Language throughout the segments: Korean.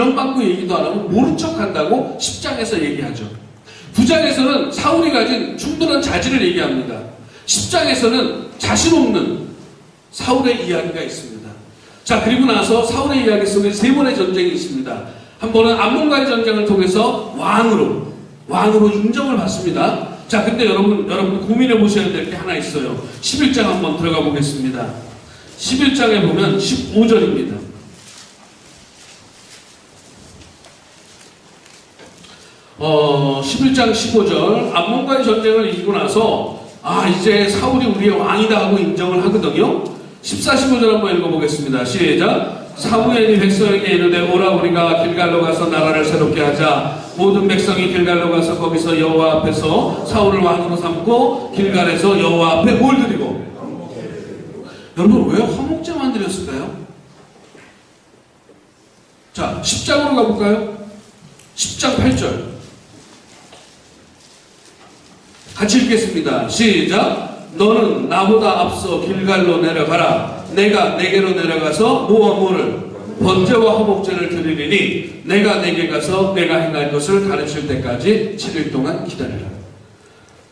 절망구 얘기도 안 하고 모른 척 한다고 10장에서 얘기하죠. 9장에서는 사울이 가진 충분한 자질을 얘기합니다. 10장에서는 자신 없는 사울의 이야기가 있습니다. 자, 그리고 나서 사울의 이야기 속에 세 번의 전쟁이 있습니다. 한 번은 암몬과의 전쟁을 통해서 왕으로 인정을 받습니다. 자, 근데 여러분 고민해 보셔야 될 게 하나 있어요. 11장 한번 들어가 보겠습니다. 11장에 보면 15절입니다. 11장 15절. 암몬과의 전쟁을 이기고 나서 이제 사울이 우리의 왕이다 하고 인정을 하거든요. 14, 15절 한번 읽어보겠습니다. 시작. 사무엘이 백성에게 이르되 오라 우리가 길갈로 가서 나라를 새롭게 하자. 모든 백성이 길갈로 가서 거기서 여호와 앞에서 사울을 왕으로 삼고 길갈에서 여호와 앞에 뭘 드리고? 여러분 왜 화목제만 드렸을까요? 자, 10장으로 가볼까요? 10장 8절 같이 읽겠습니다. 시작. 너는 나보다 앞서 길갈로 내려가라. 내가 내게로 내려가서 뭐를 번제와 화목제를 드리리니 내가 내게 가서 내가 행할 것을 가르칠 때까지 7일 동안 기다리라.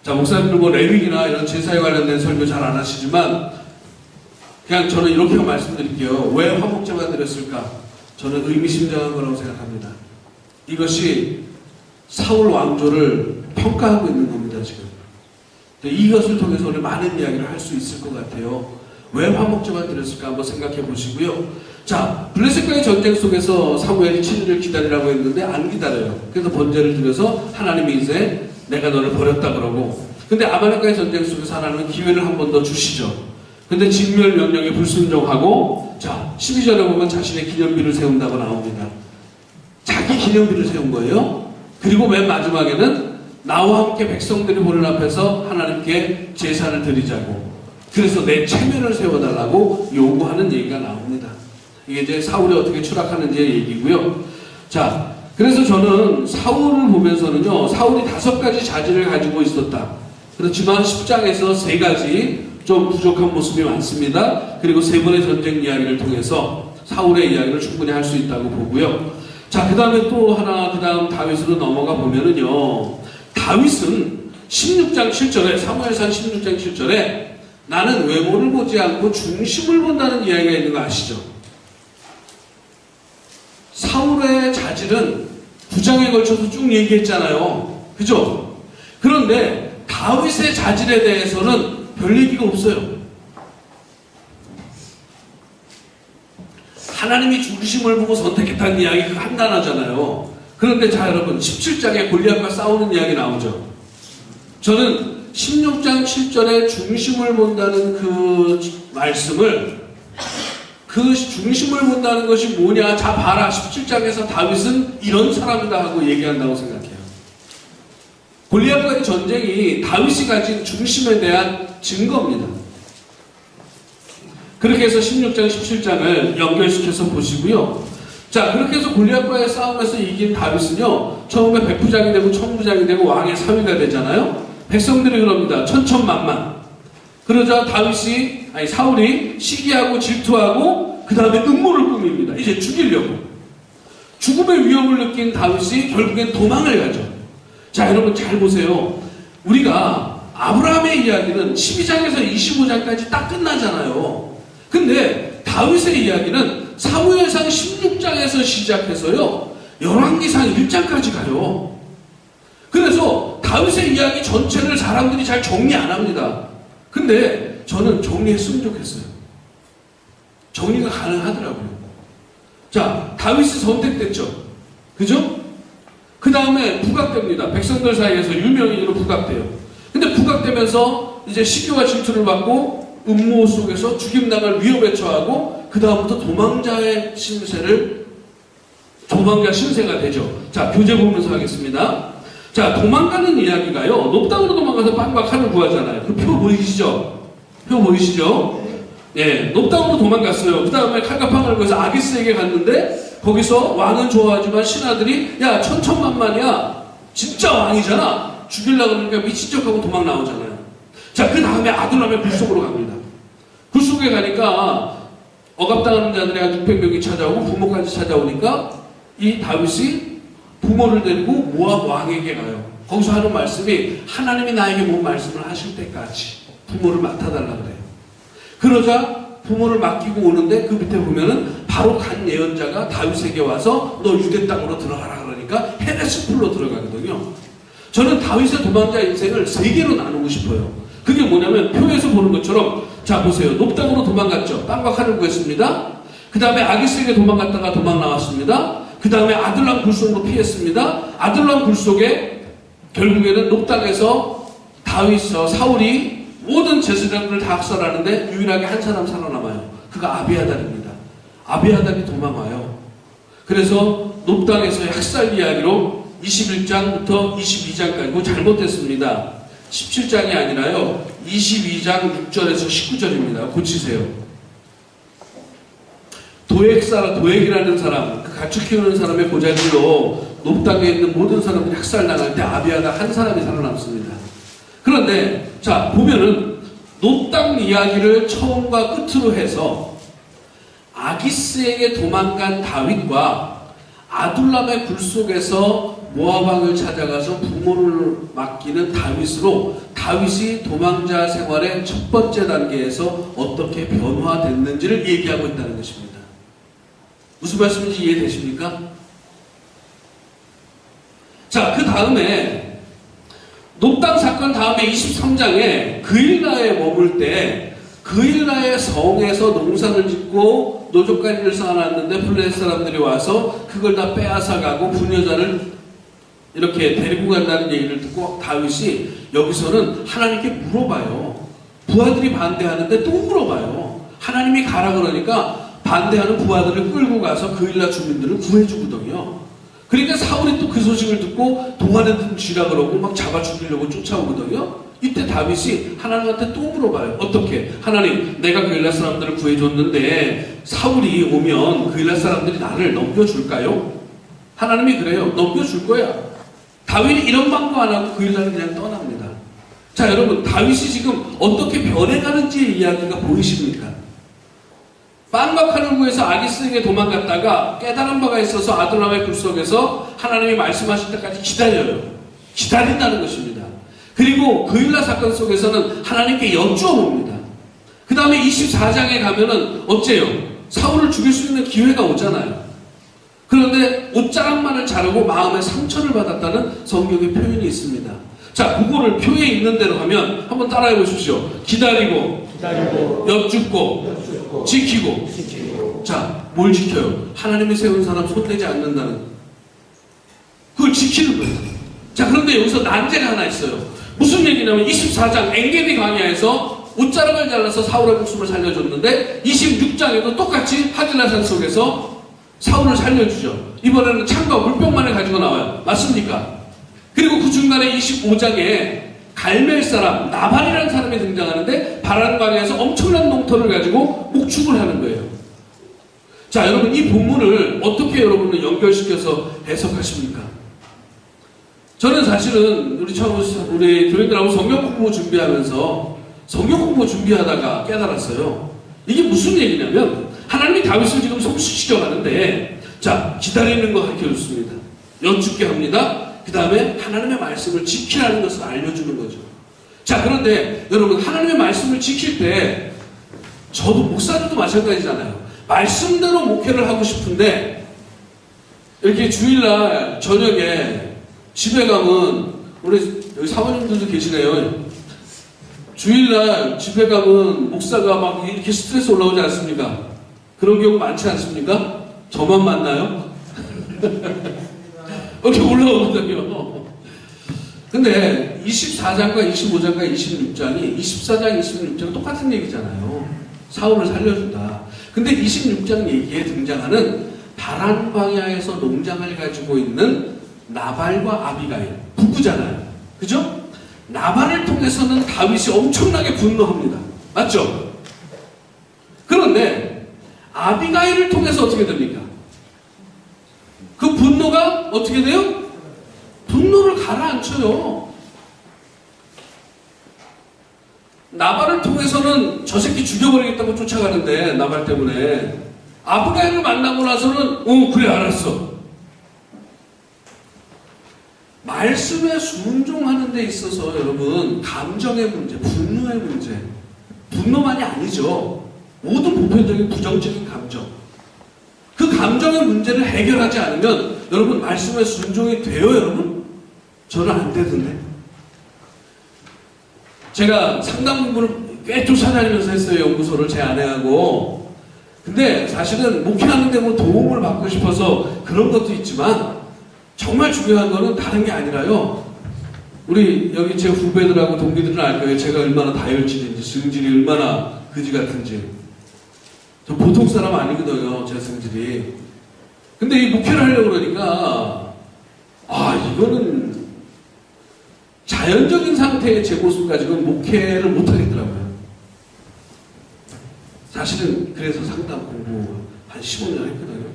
자, 목사님들 뭐 레위기나 이런 제사에 관련된 설교 잘 안 하시지만 그냥 저는 이렇게 말씀드릴게요. 왜 화목제만 드렸을까? 저는 의미심장한 거라고 생각합니다. 이것이 사울 왕조를 평가하고 있는 겁니다, 지금. 이것을 통해서 우리 많은 이야기를 할 수 있을 것 같아요. 왜 화목제만 드렸을까 한번 생각해 보시고요. 자, 블레셋과의 전쟁 속에서 사무엘이 7일을 기다리라고 했는데 안 기다려요. 그래서 번제를 드려서 하나님이 이제 내가 너를 버렸다 그러고, 근데 아말렉과의 전쟁 속에서 하나님은 기회를 한 번 더 주시죠. 근데 진멸 명령에 불순종하고, 자, 12절에 보면 자신의 기념비를 세운다고 나옵니다. 자기 기념비를 세운 거예요. 그리고 맨 마지막에는 나와 함께 백성들이 보는 앞에서 하나님께 제사를 드리자고, 그래서 내 체면을 세워달라고 요구하는 얘기가 나옵니다. 이게 이제 사울이 어떻게 추락하는지의 얘기고요. 자, 그래서 저는 사울을 보면서는요, 사울이 5가지 자질을 가지고 있었다. 그렇지만 10장에서 3가지 좀 부족한 모습이 많습니다. 그리고 3번의 전쟁 이야기를 통해서 사울의 이야기를 충분히 할 수 있다고 보고요. 자, 그 다음에 또 하나, 그 다음 다윗으로 넘어가 보면은요, 다윗은 16장 7절에, 사무엘상 16장 7절에 나는 외모를 보지 않고 중심을 본다는 이야기가 있는 거 아시죠? 사울의 자질은 9장에 걸쳐서 쭉 얘기했잖아요. 그죠? 그런데 다윗의 자질에 대해서는 별 얘기가 없어요. 하나님이 중심을 보고 선택했다는 이야기가 간단하잖아요. 그런데 자, 여러분 17장에 골리앗과 싸우는 이야기 나오죠. 저는 16장 7절에 중심을 본다는 그 말씀을, 그 중심을 본다는 것이 뭐냐, 자 봐라, 17장에서 다윗은 이런 사람이다 하고 얘기한다고 생각해요. 골리앗과의 전쟁이 다윗이 가진 중심에 대한 증거입니다. 그렇게 해서 16장 17장을 연결시켜서 보시고요. 자, 그렇게 해서 골리앗과의 싸움에서 이긴 다윗은요, 처음에 백부장이 되고 천부장이 되고 왕의 3위가 되잖아요. 백성들이 그럽니다. 천천만만. 그러자 사울이 시기하고 질투하고 그 다음에 음모를 꾸밉니다. 이제 죽이려고. 죽음의 위협을 느낀 다윗이 결국엔 도망을 가죠. 자, 여러분 잘 보세요. 우리가 아브라함의 이야기는 12장에서 25장까지 딱 끝나잖아요. 근데 다윗의 이야기는 사무엘상 16장에서 시작해서요, 열왕기상 1장까지 가요. 그래서 다윗의 이야기 전체를 사람들이 잘 정리 안 합니다. 근데 저는 정리했으면 좋겠어요. 정리가 가능하더라고요. 자, 다윗이 선택됐죠. 그죠? 그 다음에 부각됩니다. 백성들 사이에서 유명인으로 부각돼요. 근데 부각되면서 이제 시기와 질투를 받고 음모 속에서 죽임당할 위협에 처하고 그 다음부터 도망자 신세가 되죠. 자, 교재 보면서 하겠습니다. 자, 도망가는 이야기가요, 높당으로 도망가서 빵과 칼을 구하잖아요. 그 표 보이시죠? 표 보이시죠? 예, 높당으로 도망갔어요. 그 다음에 칼과 빵을 구해서 아기스에게 갔는데 거기서 왕은 좋아하지만 신하들이 야, 천천만만이야, 진짜 왕이잖아, 죽이려고 그러니까 미친 척하고 도망 나오잖아요. 자, 그 다음에 아둘람의 굴속으로 갑니다. 굴속에 가니까 억압당하는 자들이 한 600명이 찾아오고 부모까지 찾아오니까 이 다윗이 부모를 데리고 모압 왕에게 가요. 거기서 하는 말씀이 하나님이 나에게 뭔 말씀을 하실 때까지 부모를 맡아달라 그래요. 그러자 부모를 맡기고 오는데 그 밑에 보면은 바로 간 예언자가 다윗에게 와서 너 유대 땅으로 들어가라 그러니까 헤레스풀로 들어가거든요. 저는 다윗의 도망자 인생을 세 개로 나누고 싶어요. 그게 뭐냐면 표에서 보는 것처럼 자 보세요. 높당으로 도망갔죠. 땅과 칼을 구했습니다. 그 다음에 아기스에게 도망갔다가 도망 나왔습니다. 그 다음에 아둘람 굴속으로 피했습니다. 아둘람 굴속에 결국에는 높당에서 사울이 모든 제사장들을 다 학살하는데 유일하게 한 사람 살아남아요. 그가 아비아달입니다. 아비아달이 도망와요. 그래서 높당에서의 학살 이야기로 21장부터 22장까지 그거 잘못됐습니다. 17장이 아니라요. 22장 6절에서 19절입니다. 고치세요. 도액이라는 사람, 그 가축 키우는 사람의 고자질로 높당에 있는 모든 사람들이 학살당할 때 아비아달 한 사람이 살아남습니다. 그런데 자 보면은 높당 이야기를 처음과 끝으로 해서 아기스에게 도망간 다윗과 아둘람의 굴속에서 모압 왕을 찾아가서 부모를 맡기는 다윗으로 다윗이 도망자 생활의 첫 번째 단계에서 어떻게 변화됐는지를 얘기하고 있다는 것입니다. 무슨 말씀인지 이해되십니까? 자, 그 다음에 높당 사건 다음에 23장에 그일라에 머물 때 그일라의 성에서 농사를 짓고 노적가리를 쌓아놨는데 블레셋 사람들이 와서 그걸 다 빼앗아가고 부녀자를 이렇게 데리고 간다는 얘기를 듣고 다윗이 여기서는 하나님께 물어봐요. 부하들이 반대하는데 또 물어봐요. 하나님이 가라 그러니까 반대하는 부하들을 끌고 가서 그일라 주민들을 구해주거든요. 그러니까 사울이 또 그 소식을 듣고 동안에 든 쥐라 그러고 막 잡아 죽이려고 쫓아오거든요. 이때 다윗이 하나님한테 또 물어봐요. 어떻게? 하나님, 내가 그일라 사람들을 구해줬는데 사울이 오면 그일라 사람들이 나를 넘겨줄까요? 하나님이 그래요. 넘겨줄 거야. 다윗이 이런 방법 안 하고 그일라를 그냥 떠납니다. 자, 여러분, 다윗이 지금 어떻게 변해가는지의 이야기가 보이십니까? 빵과 칼을 구해서 아기스에게 도망갔다가 깨달은 바가 있어서 아둘람의 굴속에서 하나님이 말씀하실 때까지 기다려요. 기다린다는 것입니다. 그리고 그일라 사건 속에서는 하나님께 여쭈어봅니다. 그 다음에 24장에 가면은 어째요? 사울을 죽일 수 있는 기회가 오잖아요. 그런데 옷자락만을 자르고 마음에 상처를 받았다는 성경의 표현이 있습니다. 자, 그거를 표에 있는 대로 하면 한번 따라해 보십시오. 기다리고 여쭙고 지키고. 자, 뭘 지켜요? 하나님이 세운 사람 손대지 않는다는 그걸 지키는 거예요. 자, 그런데 여기서 난제가 하나 있어요. 무슨 얘기냐면 24장 엔게디 광야에서 옷자락을 잘라서 사울의 목숨을 살려줬는데 26장에도 똑같이 하질라산 속에서 사울을 살려주죠. 이번에는 창과 물병만을 가지고 나와요. 맞습니까? 그리고 그 중간에 25장에 갈멜 사람 나발이라는 사람이 등장하는데 바란 광야에서 엄청난 농토를 가지고 목축을 하는 거예요. 자, 여러분, 이 본문을 어떻게 여러분은 연결시켜서 해석하십니까? 저는 사실은 우리 교인들하고 성경 공부 준비하면서 성경 공부 준비하다가 깨달았어요. 이게 무슨 얘기냐면 하나님이 다윗을 지금 성숙시켜 가는데 자, 기다리는 거 가르쳐줬습니다. 여쭙게 합니다. 그 다음에 하나님의 말씀을 지키라는 것을 알려주는 거죠. 자, 그런데 여러분, 하나님의 말씀을 지킬 때 저도 목사들도 마찬가지잖아요. 말씀대로 목회를 하고 싶은데 이렇게 주일날 저녁에 집에 가면 우리 여기 사모님들도 계시네요. 주일날 집에 가면 목사가 막 이렇게 스트레스 올라오지 않습니까? 그런 경우 많지 않습니까? 저만 만나요? 이렇게 올라오거든요. 근데 24장과 25장과 26장이 24장, 26장 똑같은 얘기잖아요. 사울을 살려준다. 근데 26장 얘기에 등장하는 바란 광야에서 농장을 가지고 있는 나발과 아비가일 부부잖아요. 그죠? 나발을 통해서는 다윗이 엄청나게 분노합니다. 맞죠? 그런데 아비가일을 통해서 어떻게 됩니까? 그 분노가 어떻게 돼요? 분노를 가라앉혀요. 나발을 통해서는 저 새끼 죽여버리겠다고 쫓아가는데 나발 때문에 아비가일을 만나고 나서는 그래 알았어. 말씀에 순종하는 데 있어서 여러분 감정의 문제, 분노의 문제, 분노만이 아니죠. 모든 보편적인 부정적인 감정, 그 감정의 문제를 해결하지 않으면 여러분 말씀에 순종이 돼요 여러분? 저는 안 되던데. 제가 상담 공부를 꽤 쫓아다니면서 했어요. 연구소를 제 아내하고. 근데 사실은 목회하는데 뭐 도움을 받고 싶어서 그런 것도 있지만 정말 중요한 거는 다른 게 아니라요. 우리 여기 제 후배들하고 동기들은 알 거예요. 제가 얼마나 다혈질인지, 성질이 얼마나 그지 같은지. 저 보통 사람 아니거든요, 제 성질이. 근데 이 목회를 하려고 그러니까 이거는 자연적인 상태의 제 모습 가지고는 목회를 못 하겠더라고요. 사실은 그래서 상담 공부 한 15년 했거든요.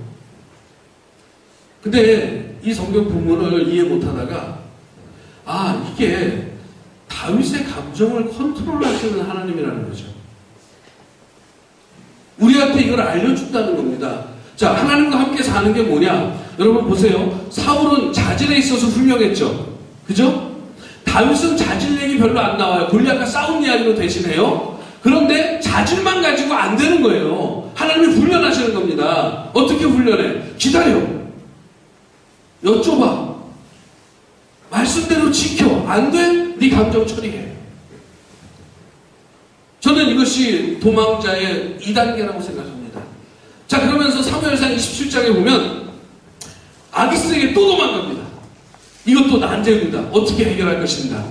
근데 이 성경 본문을 이해 못 하다가 이게 다윗의 감정을 컨트롤하시는 하나님이라는 거죠. 우리한테 이걸 알려준다는 겁니다. 자, 하나님과 함께 사는 게 뭐냐? 여러분 보세요. 사울은 자질에 있어서 훌륭했죠. 그죠? 다윗은 자질 얘기 별로 안 나와요. 골리앗과 싸운 이야기로 대신해요. 그런데 자질만 가지고 안 되는 거예요. 하나님이 훈련하시는 겁니다. 어떻게 훈련해? 기다려. 여쭤봐. 말씀대로 지켜. 안 돼? 네 감정 처리해. 저는 이것이 도망자의 2단계라고 생각합니다. 자, 그러면서 사무엘상 27장에 보면 아기스에게 또 도망갑니다. 이것도 난제입니다. 어떻게 해결할 것인가.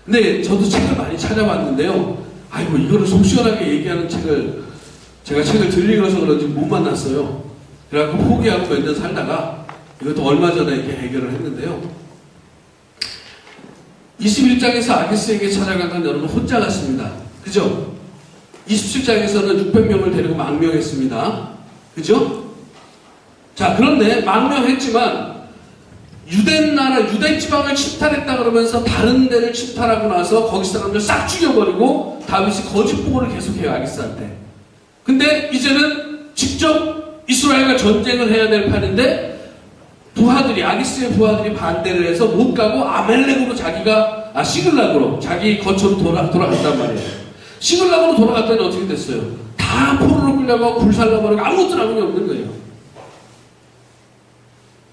근데 저도 책을 많이 찾아봤는데요. 이거를 속 시원하게 얘기하는 책을 제가 책을 덜 읽어서 그런지 못 만났어요. 그래갖고 포기하고 몇 년 살다가 이것도 얼마 전에 이렇게 해결을 했는데요. 21장에서 아기스에게 찾아간 건 여러분 혼자 갔습니다. 그죠? 27장에서는 600명을 데리고 망명했습니다. 그죠? 자, 그런데 망명했지만 유대 지방을 침탈했다 그러면서 다른 데를 침탈하고 나서 거기 사람들 싹 죽여버리고 다윗이 거짓 보고를 계속해요, 아기스한테. 근데 이제는 직접 이스라엘과 전쟁을 해야 될 판인데 아기스의 부하들이 반대를 해서 못 가고 아멜렉으로 시글락으로 자기 거처로 돌아갔단 말이에요. 시글락으로 돌아갔더니 어떻게 됐어요? 다 포로로 끌려가고 불살라버리고 아무것도 남은 게 없는 거예요.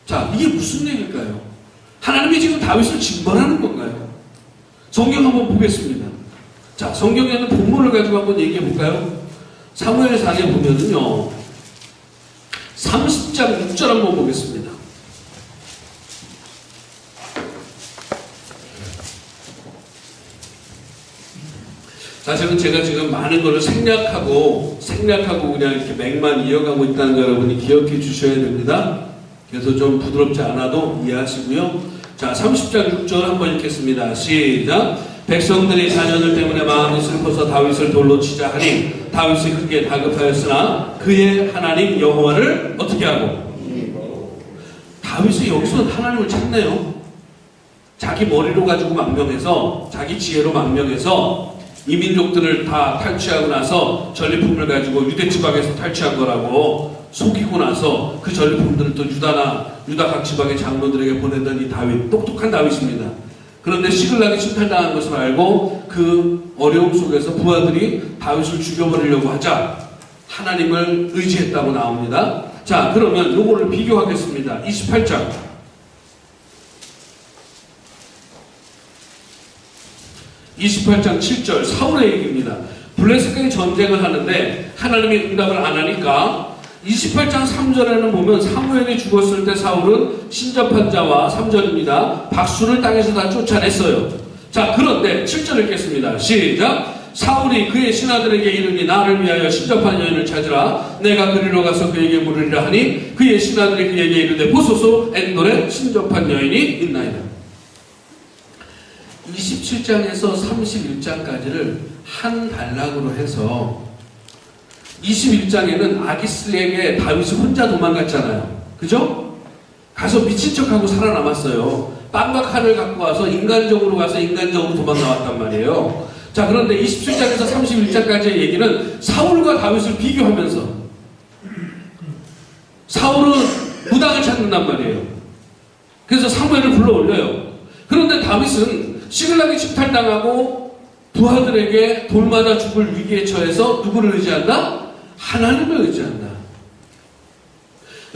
자, 이게 무슨 얘기일까요? 하나님이 지금 다윗을 징벌하는 건가요? 성경 한번 보겠습니다. 자, 성경에는 본문을 가지고 한번 얘기해 볼까요? 사무엘상에 보면은요, 30장 6절 한번 보겠습니다. 사실은 제가 지금 많은 것을 생략하고 그냥 이렇게 맥만 이어가고 있다는 거 여러분이 기억해 주셔야 됩니다. 그래서 좀 부드럽지 않아도 이해하시고요. 자, 30장 6절 한번 읽겠습니다. 시작. 백성들이 자녀들 때문에 마음이 슬퍼서 다윗을 돌로 치자 하니 다윗이 크게 다급하였으나 그의 하나님 여호와를 어떻게 하고? 다윗이 여기서 하나님을 찾네요. 자기 머리로 가지고 망명해서 자기 지혜로 망명해서 이 민족들을 다 탈취하고 나서 전리품을 가지고 유대 지방에서 탈취한 거라고 속이고 나서 그 전리품들을 또 유다 각 지방의 장로들에게 보내던 이 다윗, 똑똑한 다윗입니다. 그런데 시글락이 침탈당한 것을 알고 그 어려움 속에서 부하들이 다윗을 죽여버리려고 하자 하나님을 의지했다고 나옵니다. 자, 그러면 요거를 비교하겠습니다. 28장. 28장 7절 사울의 얘기입니다. 블레셋과의 전쟁을 하는데 하나님이 응답을 안 하니까 28장 3절에는 보면 사무엘이 죽었을 때 사울은 신접한 자와 3절입니다. 박수를 땅에서 다 쫓아냈어요. 자, 그런데 7절 읽겠습니다. 시작. 사울이 그의 신하들에게 이르니 나를 위하여 신접한 여인을 찾으라. 내가 그리로 가서 그에게 물으리라 하니 그의 신하들이 그에게 이르되 보소서 엔돌에 신접한 여인이 있나이다. 27장에서 31장까지를 한 단락으로 해서 21장에는 아기스에게 다윗이 혼자 도망갔잖아요. 그죠? 가서 미친 척하고 살아남았어요. 빵과 칼을 갖고 와서 인간적으로 가서 인간적으로 도망나왔단 말이에요. 자, 그런데 27장에서 31장까지의 얘기는 사울과 다윗을 비교하면서 사울은 무당을 찾는단 말이에요. 그래서 사무엘을 불러 올려요. 그런데 다윗은 시글락이 침탈당하고 부하들에게 돌맞아 죽을 위기에 처해서 누구를 의지한다? 하나님을 의지한다.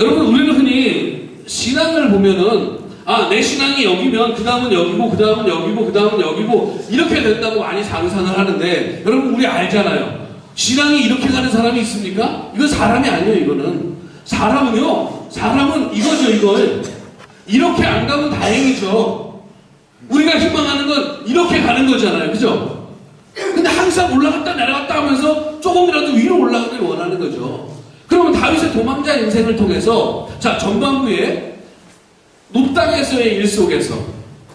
여러분, 우리는 흔히 신앙을 보면은 내 신앙이 여기면 그 다음은 여기고 그 다음은 여기고 그 다음은 여기고 이렇게 된다고 많이 상상을 하는데, 여러분 우리 알잖아요. 신앙이 이렇게 가는 사람이 있습니까? 이건 사람이 아니에요. 이거는 사람은 이거죠. 이걸 이렇게 안 가면 다행이죠. 우리가 희망하는 건 이렇게 가는 거잖아요. 그죠? 근데 항상 올라갔다 내려갔다 하면서 조금이라도 위로 올라가길 원하는 거죠. 그러면 다윗의 도망자 인생을 통해서, 자, 전반부에 높당에서의 일 속에서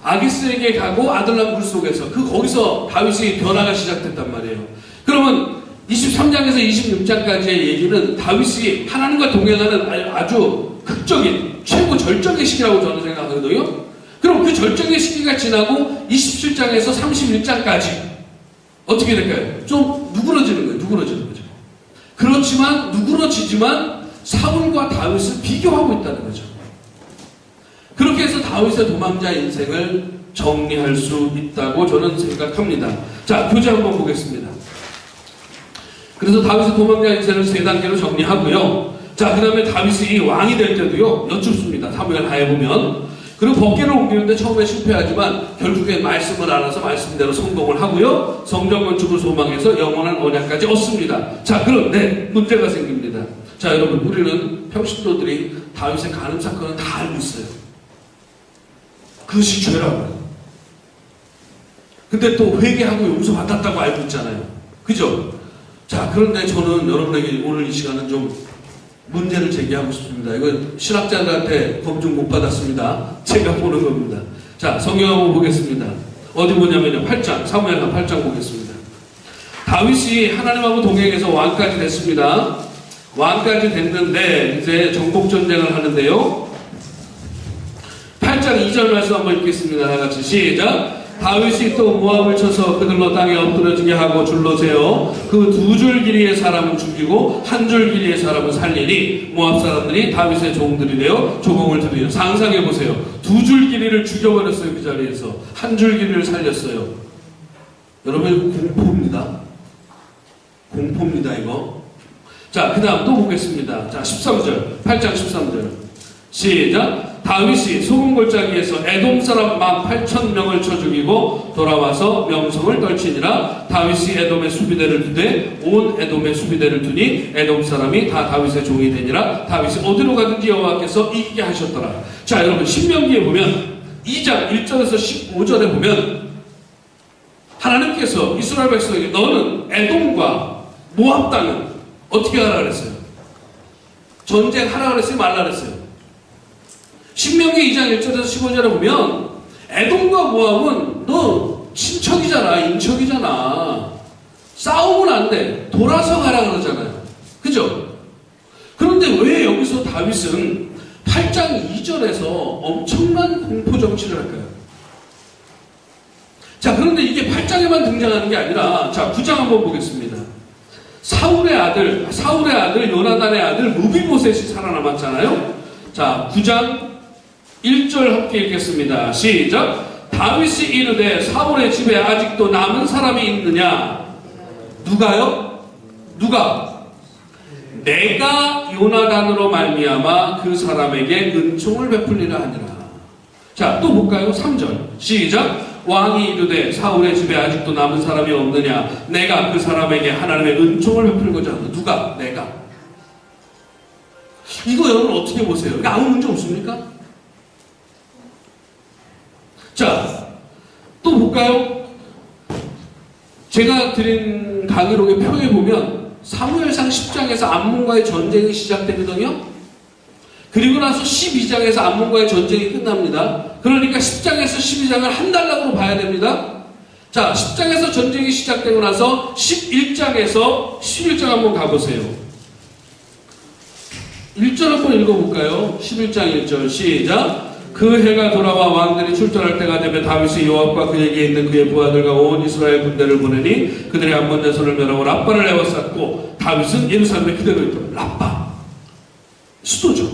아기스에게 가고 아들람 굴 속에서 거기서 다윗의 변화가 시작됐단 말이에요. 그러면 23장에서 26장까지의 얘기는 다윗이 하나님과 동행하는 아주 극적인 최고 절정의 시기라고 저는 생각하거든요. 그럼 그 절정의 시기가 지나고 27장에서 31장까지 어떻게 될까요? 좀 누그러지는 거예요. 누그러지는 거죠. 그렇지만 누그러지지만 사울과 다윗을 비교하고 있다는 거죠. 그렇게 해서 다윗의 도망자 인생을 정리할 수 있다고 저는 생각합니다. 자, 교재 한번 보겠습니다. 그래서 다윗의 도망자 인생을 세 단계로 정리하고요. 자, 그 다음에 다윗이 왕이 될 때도요, 여쭙습니다. 사무엘 하에 보면. 그리고 법궤를 옮기는데 처음에 실패하지만 결국엔 말씀을 알아서 말씀대로 성공을 하고요. 성전 건축을 소망해서 영원한 언약까지 얻습니다. 자, 그런데 문제가 생깁니다. 자, 여러분, 우리는 평신도들이 다윗의 간음 사건은 다 알고 있어요. 그것이 죄라고요. 근데 또 회개하고 용서 받았다고 알고 있잖아요. 그죠? 자, 그런데 저는 여러분에게 오늘 이 시간은 좀 문제를 제기하고 싶습니다. 이건 신학자들한테 검증 못 받았습니다. 제가 보는 겁니다. 자, 성경 한번 보겠습니다. 어디 보냐면요, 8장, 사무엘하 8장 보겠습니다. 다윗이 하나님하고 동행해서 왕까지 됐습니다. 왕까지 됐는데 이제 정복전쟁을 하는데요. 8장 2절 말씀 한번 읽겠습니다. 다 같이 시작. 다윗이 또 모압을 쳐서 그들로 땅에 엎드려지게 하고 줄로 세워 그 두 줄 길이의 사람은 죽이고 한 줄 길이의 사람은 살리니 모압 사람들이 다윗의 종들이 되어 조공을 드리려. 상상해 보세요. 두 줄 길이를 죽여버렸어요. 그 자리에서 한 줄 길이를 살렸어요. 여러분, 공포입니다. 공포입니다, 이거. 자, 그 다음 또 보겠습니다. 자, 13절, 8장 13절 시작. 다윗이 소금골짜기에서 에돔 사람 18,000명을 쳐 죽이고 돌아와서 명성을 떨치니라. 다윗이 에돔의 수비대를 두되 온 에돔의 수비대를 두니 에돔 사람이 다 다윗의 종이 되니라. 다윗이 어디로 가든지 여호와께서 이기게 하셨더라. 자, 여러분, 신명기에 보면 2장 1절에서 15절에 보면 하나님께서 이스라엘 백성에게 너는 에돔과 모압 땅은 어떻게 하라 그랬어요? 전쟁하라 그랬어요? 말라 그랬어요? 신명기 2장 1절에서 15절에 보면 에돔과 모압은 너 친척이잖아, 인척이잖아. 싸우면 안 돼. 돌아서 가라 그러잖아요. 그죠? 그런데 왜 여기서 다윗은 8장 2절에서 엄청난 공포 정치를 할까요? 자, 그런데 이게 8장에만 등장하는 게 아니라, 자, 9장 한번 보겠습니다. 사울의 아들 요나단의 아들 무비보셋이 살아남았잖아요. 자, 9장 1절 함께 읽겠습니다. 시작. 다윗이 이르되 사울의 집에 아직도 남은 사람이 있느냐? 누가요? 누가? 내가 요나단으로 말미암아 그 사람에게 은총을 베풀리라 하니라. 자, 또 볼까요? 3절 시작. 왕이 이르되 사울의 집에 아직도 남은 사람이 없느냐? 내가 그 사람에게 하나님의 은총을 베풀고자 한다. 누가? 내가. 이거 여러분 어떻게 보세요? 아무 문제 없습니까? 자, 또 볼까요? 제가 드린 강의록의 표에 보면 사무엘상 10장에서 암몬과의 전쟁이 시작되거든요. 그리고 나서 12장에서 암몬과의 전쟁이 끝납니다. 그러니까 10장에서 12장을 한 달락으로 봐야 됩니다. 자, 10장에서 전쟁이 시작되고 나서 11장에서 11장 한번 가보세요. 1절 한번 읽어볼까요? 11장 1절 시작. 그 해가 돌아와 왕들이 출전할 때가 되면 다윗이 요압과 그에게 있는 그의 부하들과 온 이스라엘 군대를 보내니 그들이 암몬 자손을 멸하고 라빠를 에워쌌고 다윗은 예루살렘에 그대로 있더라. 라빠 수도죠.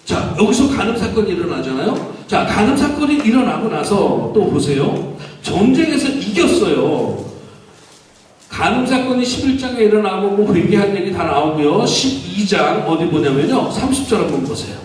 자, 여기서 간음 사건이 일어나잖아요. 자, 간음 사건이 일어나고 나서 또 보세요. 전쟁에서 이겼어요. 간음 사건이 11장에 일어나고 뭐 회개한 얘기 다 나오고요. 12장 어디 보냐면요. 30절 한번 보세요.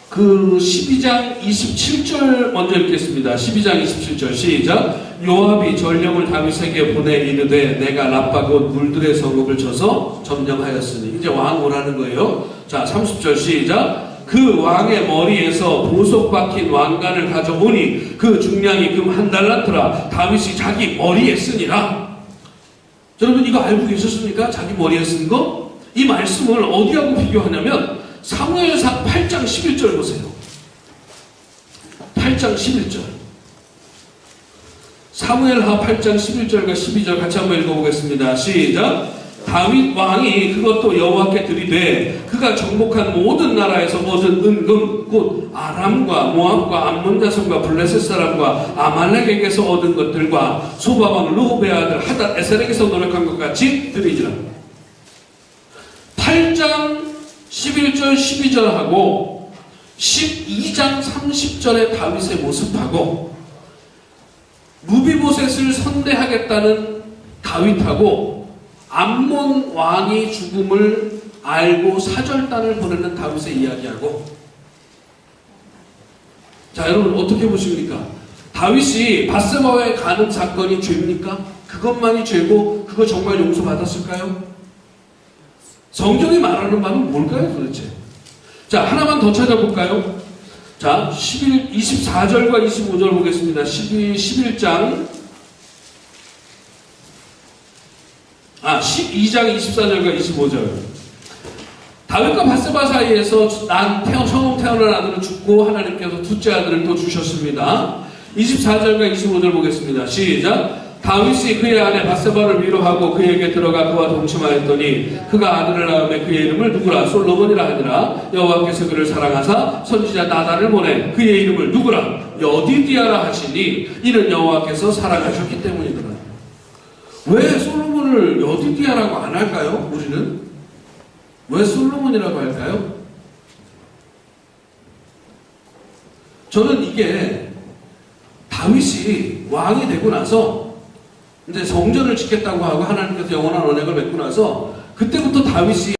그 12장 27절 먼저 읽겠습니다. 12장 27절 시작. 요압이 전령을 다윗에게 보내 이르되 내가 라빠 곧 물들의 성읍을 쳐서 점령하였으니 이제 왕 오라는 거예요. 자, 30절 시작. 그 왕의 머리에서 보석 박힌 왕관을 가져오니 그 중량이 금 한 달란트라. 다윗이 자기 머리에 쓰니라. 여러분 이거 알고 계셨습니까? 자기 머리에 쓴 거? 이 말씀을 어디하고 비교하냐면 사무엘상 8장 11절 보세요. 8장 11절. 사무엘하 8장 11절과 12절 같이 한번 읽어보겠습니다. 시작. 다윗 왕이 그것도 여호와께 드리되 그가 정복한 모든 나라에서 얻은 은금 곧 아람과 모압과 암몬 자손과 블레셋 사람과 아말렉에게서 얻은 것들과 소바방 르호베 아들 하닷 에셀에게서 노력한 것 같이 드리지라. 8장 11절 12절하고 12장 30절의 다윗의 모습하고 무비보셋을 선대하겠다는 다윗하고 암몬 왕이 죽음을 알고 사절단을 보내는 다윗의 이야기하고, 자 여러분 어떻게 보십니까? 다윗이 밧세바와의 간음 사건이 죄입니까? 그것만이 죄고 그거 정말 용서받았을까요? 성경이 말하는 바는 뭘까요 도대체? 자 하나만 더 찾아볼까요? 자 24절과 25절 보겠습니다. 12장 12장 24절과 25절. 다윗과 밧세바 사이에서 처음 태어난 아들은 죽고 하나님께서 둘째 아들을 또 주셨습니다. 24절과 25절 보겠습니다. 시작. 다윗이 그의 아내 밧세바를 위로하고 그에게 들어가 그와 동침하였더니 그가 아들을 낳음에 그의 이름을 누구라 솔로몬이라 하니라. 여호와께서 그를 사랑하사 선지자 나단을 보내 그의 이름을 누구라 여디디아라 하시니 이는 여호와께서 사랑하셨기 때문이더라. 왜 솔로몬을 여디디아라고 안 할까요? 우리는 왜 솔로몬이라고 할까요? 저는 이게 다윗이 왕이 되고 나서 이제 성전을 짓겠다고 하고 하나님께서 영원한 언약을 맺고 나서 그때부터 다윗이